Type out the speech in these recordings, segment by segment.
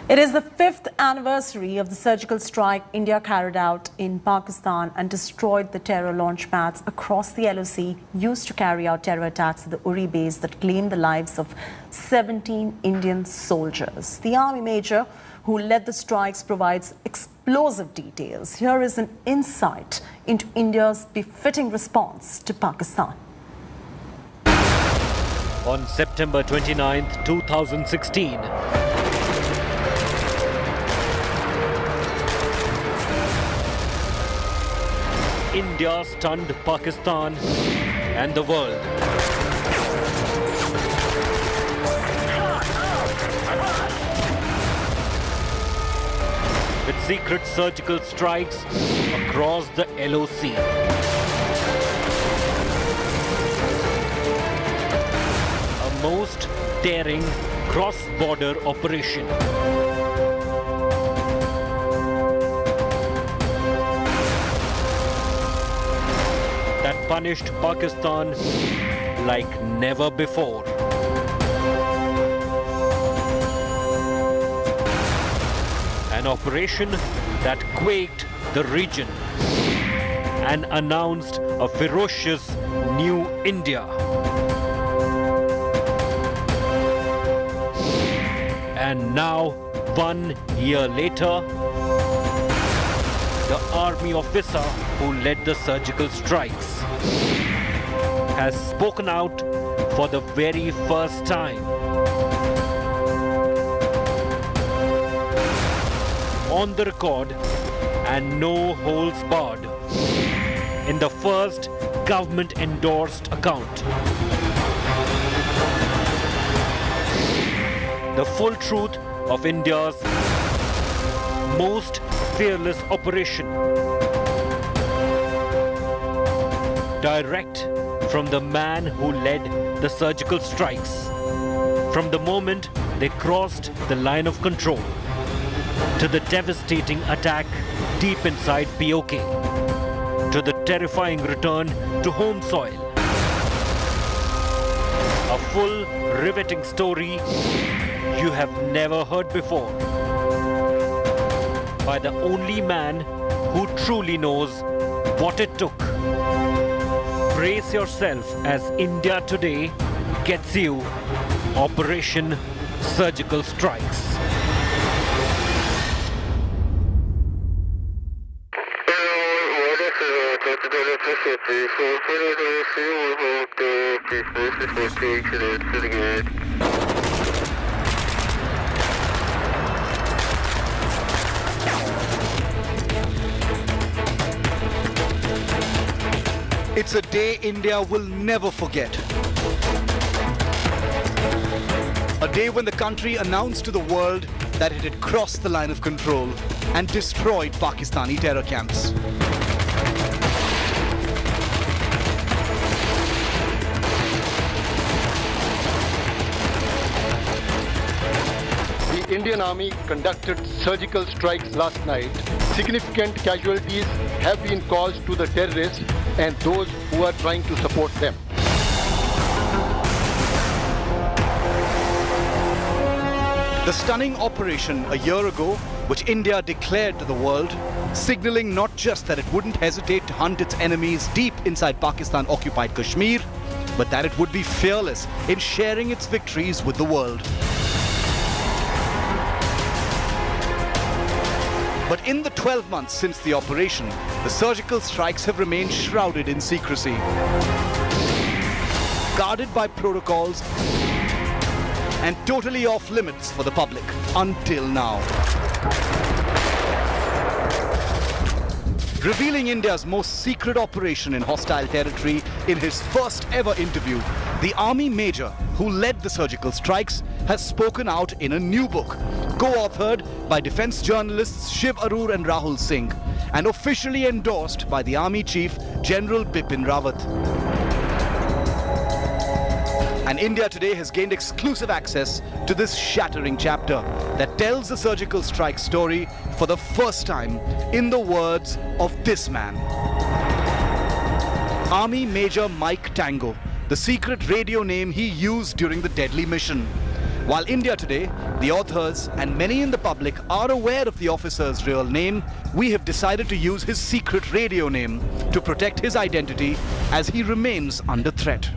It is the 5th anniversary of the surgical strike India carried out in Pakistan and destroyed the terror launchpads across the LOC used to carry out terror attacks at the Uri base that claimed the lives of 17 Indian soldiers. The army major who led the strikes provides explosive details. Here is an insight into India's befitting response to Pakistan. On September 29, 2016, India stunned Pakistan and the world. With secret surgical strikes across the LOC. A most daring cross-border operation. That punished Pakistan like never before. An operation that quaked the region and announced a ferocious new India. And now, 1 year later, the army officer who led the surgical strikes has spoken out for the very first time. On the record and no holds barred in the first government-endorsed account. The full truth of India's most fearless operation. Direct from the man who led the surgical strikes. From the moment they crossed the line of control to the devastating attack deep inside POK, to the terrifying return to home soil. A full, riveting story you have never heard before. By the only man who truly knows what it took. Brace yourself as India Today gets you Operation Surgical Strikes. It's a day India will never forget. A day when the country announced to the world that it had crossed the line of control and destroyed Pakistani terror camps. The Indian Army conducted surgical strikes last night. Significant casualties have been caused to the terrorists and those who are trying to support them. The stunning operation a year ago, which India declared to the world, signaling not just that it wouldn't hesitate to hunt its enemies deep inside Pakistan-occupied Kashmir, but that it would be fearless in sharing its victories with the world. But in the 12 months since the operation, the surgical strikes have remained shrouded in secrecy. Guarded by protocols and totally off limits for the public until now. Revealing India's most secret operation in hostile territory in his first ever interview, the army major who led the surgical strikes has spoken out in a new book, co-authored by defense journalists Shiv Arur and Rahul Singh, and officially endorsed by the Army Chief General Bipin Rawat. And India Today has gained exclusive access to this shattering chapter that tells the surgical strike story for the first time in the words of this man. Army Major Mike Tango, the secret radio name he used during the deadly mission. While India Today, the authors and many in the public are aware of the officer's real name, we have decided to use his secret radio name to protect his identity as he remains under threat.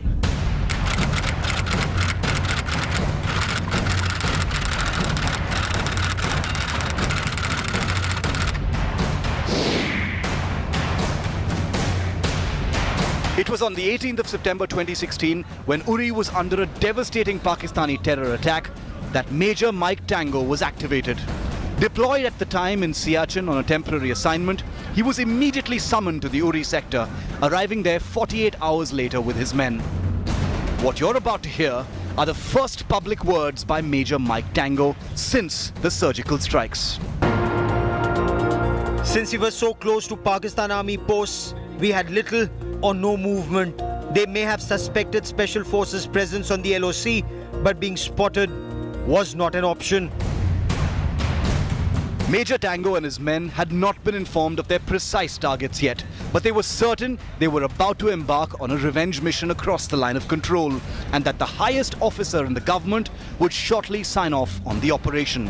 It was on the 18th of September 2016 when Uri was under a devastating Pakistani terror attack that Major Mike Tango was activated. Deployed at the time in Siachen on a temporary assignment, he was immediately summoned to the Uri sector, arriving there 48 hours later with his men. What you're about to hear are the first public words by Major Mike Tango since the surgical strikes. Since he was so close to Pakistan Army posts, we had little or no movement. They may have suspected Special Forces presence on the LOC, but being spotted was not an option. Major Tango and his men had not been informed of their precise targets yet, but they were certain they were about to embark on a revenge mission across the line of control, and that the highest officer in the government would shortly sign off on the operation.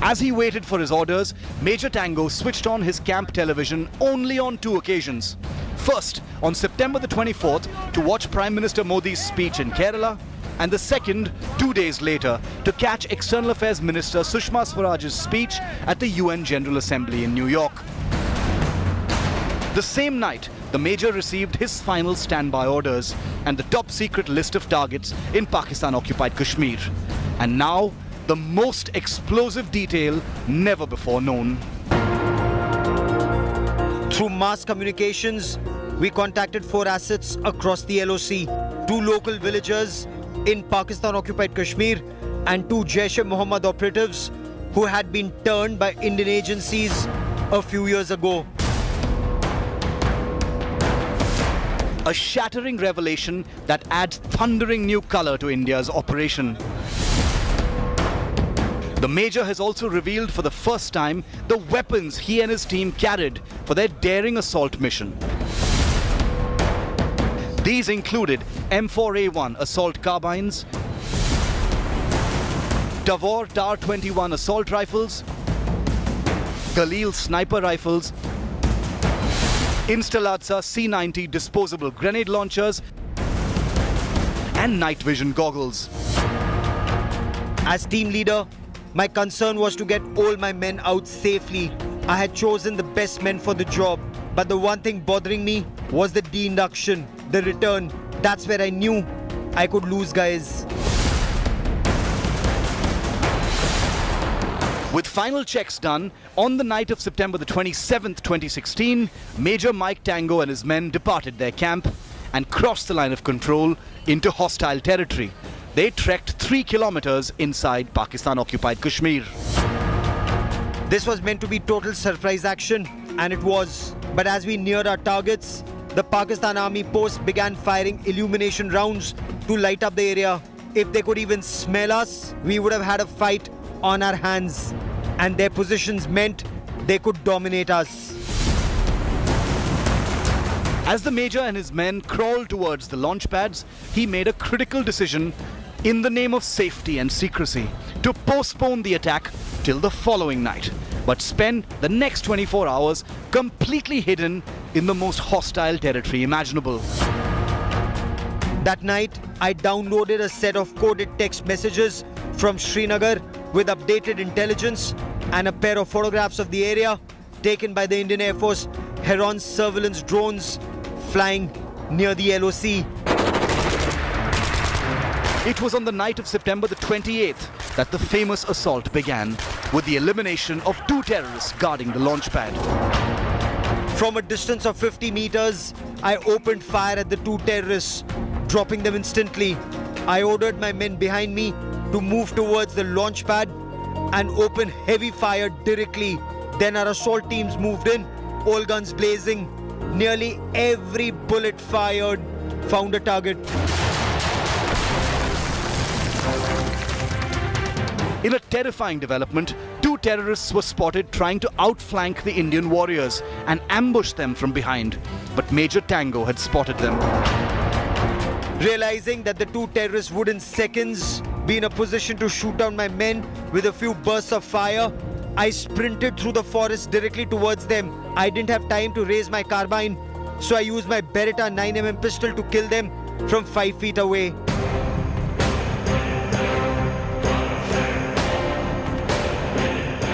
As he waited for his orders, Major Tango switched on his camp television only on two occasions. First, on September the 24th, to watch Prime Minister Modi's speech in Kerala, and the second, 2 days later, to catch External Affairs Minister Sushma Swaraj's speech at the UN General Assembly in New York. The same night, the Major received his final standby orders and the top secret list of targets in Pakistan-occupied Kashmir. And now, the most explosive detail never before known. Through mass communications, we contacted 4 assets across the LOC, 2 local villagers in Pakistan-occupied Kashmir and 2 Jaish-e-Mohammed operatives who had been turned by Indian agencies a few years ago. A shattering revelation that adds thundering new color to India's operation. The Major has also revealed for the first time the weapons he and his team carried for their daring assault mission. These included M4A1 assault carbines, Tavor TAR-21 assault rifles, Galil sniper rifles, Instalatsa C-90 disposable grenade launchers, and night vision goggles. As team leader, my concern was to get all my men out safely. I had chosen the best men for the job, but the one thing bothering me was the de-induction, the return. That's where I knew I could lose guys. With final checks done, on the night of September the 27th, 2016, Major Mike Tango and his men departed their camp and crossed the line of control into hostile territory. They trekked 3 kilometers inside Pakistan-occupied Kashmir. This was meant to be total surprise action, and it was. But as we neared our targets, the Pakistan Army post began firing illumination rounds to light up the area. If they could even smell us, we would have had a fight on our hands. And their positions meant they could dominate us. As the Major and his men crawled towards the launchpads, he made a critical decision in the name of safety and secrecy to postpone the attack till the following night, but spend the next 24 hours completely hidden in the most hostile territory imaginable. That night, I downloaded a set of coded text messages from Srinagar with updated intelligence and a pair of photographs of the area taken by the Indian Air Force Heron surveillance drones flying near the LOC. It was on the night of September the 28th that the famous assault began, with the elimination of 2 terrorists guarding the launchpad. From a distance of 50 meters, I opened fire at the 2 terrorists, dropping them instantly. I ordered my men behind me to move towards the launchpad and open heavy fire directly. Then our assault teams moved in, all guns blazing. Nearly every bullet fired found a target. In a terrifying development, 2 terrorists were spotted trying to outflank the Indian warriors and ambush them from behind, but Major Tango had spotted them. Realizing that the 2 terrorists would in seconds be in a position to shoot down my men with a few bursts of fire, I sprinted through the forest directly towards them. I didn't have time to raise my carbine, so I used my Beretta 9mm pistol to kill them from 5 feet away.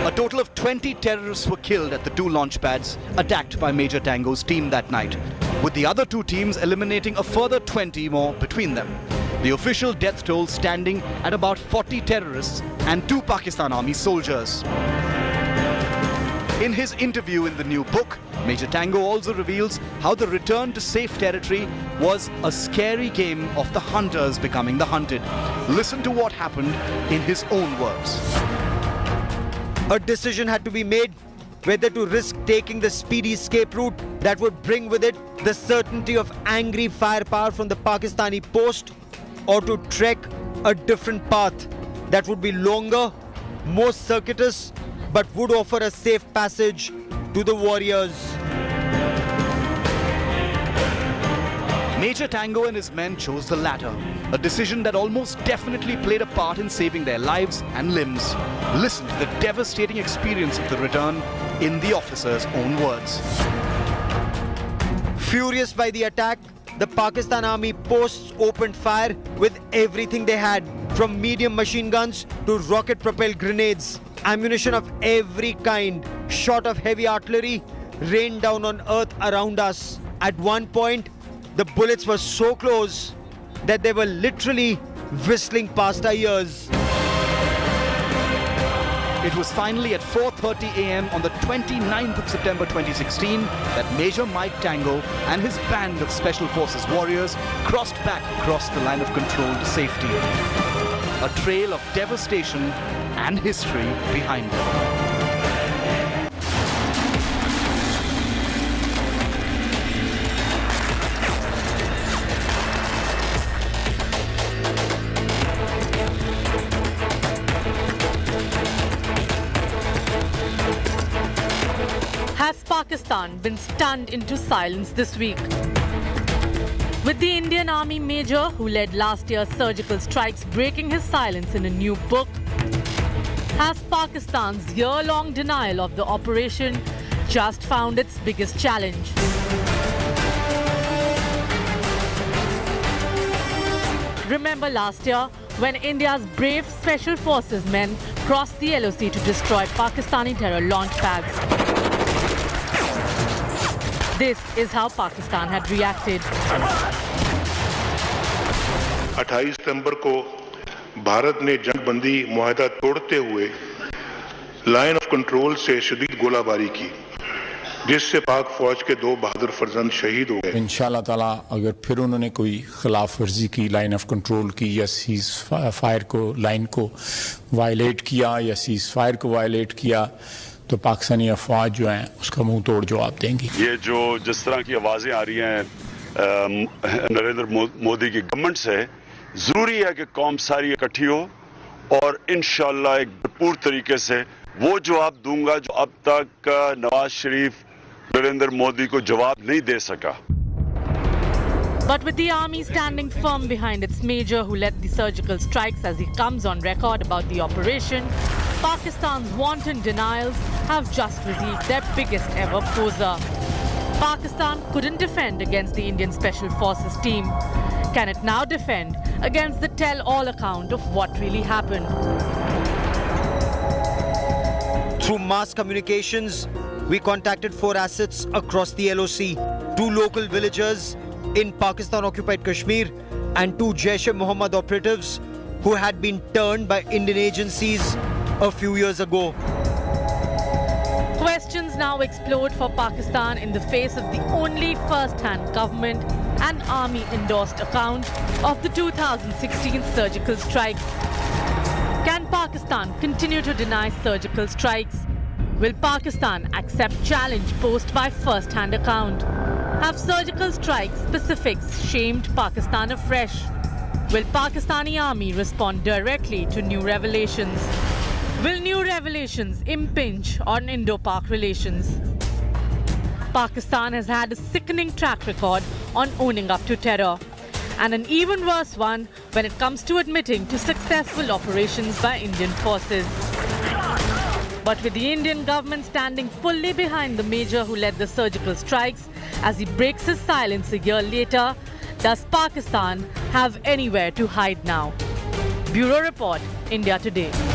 A total of 20 terrorists were killed at the two launch pads attacked by Major Tango's team that night, with the other two teams eliminating a further 20 more between them. The official death toll standing at about 40 terrorists and 2 Pakistan Army soldiers. In his interview in the new book, Major Tango also reveals how the return to safe territory was a scary game of the hunters becoming the hunted. Listen to what happened in his own words. A decision had to be made whether to risk taking the speedy escape route that would bring with it the certainty of angry firepower from the Pakistani post, or to trek a different path that would be longer, more circuitous, but would offer a safe passage to the warriors. Major Tango and his men chose the latter, a decision that almost definitely played a part in saving their lives and limbs. Listen to the devastating experience of the return in the officer's own words. Furious by the attack, the Pakistan Army posts opened fire with everything they had, from medium machine guns to rocket-propelled grenades. Ammunition of every kind, shot of heavy artillery, rained down on earth around us. At one point, the bullets were so close that they were literally whistling past our ears. It was finally at 4:30 a.m. on the 29th of September 2016 that Major Mike Tango and his band of Special Forces warriors crossed back across the line of control to safety. A trail of devastation and history behind them. Has Pakistan been stunned into silence this week? With the Indian Army major who led last year's surgical strikes breaking his silence in a new book, has Pakistan's year-long denial of the operation just found its biggest challenge? Remember last year when India's brave Special Forces men crossed the LOC to destroy Pakistani terror launchpads? This is how Pakistan had reacted. 28 सितंबर को भारत ने जंगबंदी मुआहदा तोड़ते हुए line of control से शदीद गोलाबारी की, जिससे पाक फौज के 2 बहादुर फर्जंद शहीद हो गए। इंशाल्लाह ताला अगर फिर उन्होंने कोई खिलाफ वर्जी की, लाइन ऑफ कंट्रोल की या सीज फायर को, लाइन को वायलेट किया या सीज फायर को वायलेट किया, तो पाकिस्तानी अफवाज जो हैं उसका मुंह तोड़ जवाब देंगी। ये जो जिस तरह की आवाज़ें आ रही हैं नरेंद्र मोदी की गवर्नमेंट से, ज़रूरी है कि कौम सारी इकट्ठी हो और इंशाल्लाह एक भरपूर तरीके से वो जवाब दूंगा जो अब तक नवाज शरीफ नरेंद्र मोदी को जवाब नहीं दे सका। But with the army standing firm behind its major who led the surgical strikes as he comes on record about the operation, Pakistan's wanton denials have just received their biggest ever poser. Pakistan couldn't defend against the Indian Special Forces team. Can it now defend against the tell-all account of what really happened? Through mass communications, we contacted 4 assets across the LOC, 2 local villagers in Pakistan-occupied Kashmir and 2 Jaish-e-Mohammed operatives who had been turned by Indian agencies a few years ago. Questions now explode for Pakistan in the face of the only first-hand government and army-endorsed account of the 2016 surgical strikes. Can Pakistan continue to deny surgical strikes? Will Pakistan accept challenge posed by first-hand account? Have surgical strike specifics shamed Pakistan afresh? Will Pakistani army respond directly to new revelations? Will new revelations impinge on Indo-Pak relations? Pakistan has had a sickening track record on owning up to terror. and an even worse one when it comes to admitting to successful operations by Indian forces. But with the Indian government standing fully behind the major who led the surgical strikes as he breaks his silence a year later, does Pakistan have anywhere to hide now? Bureau Report, India Today.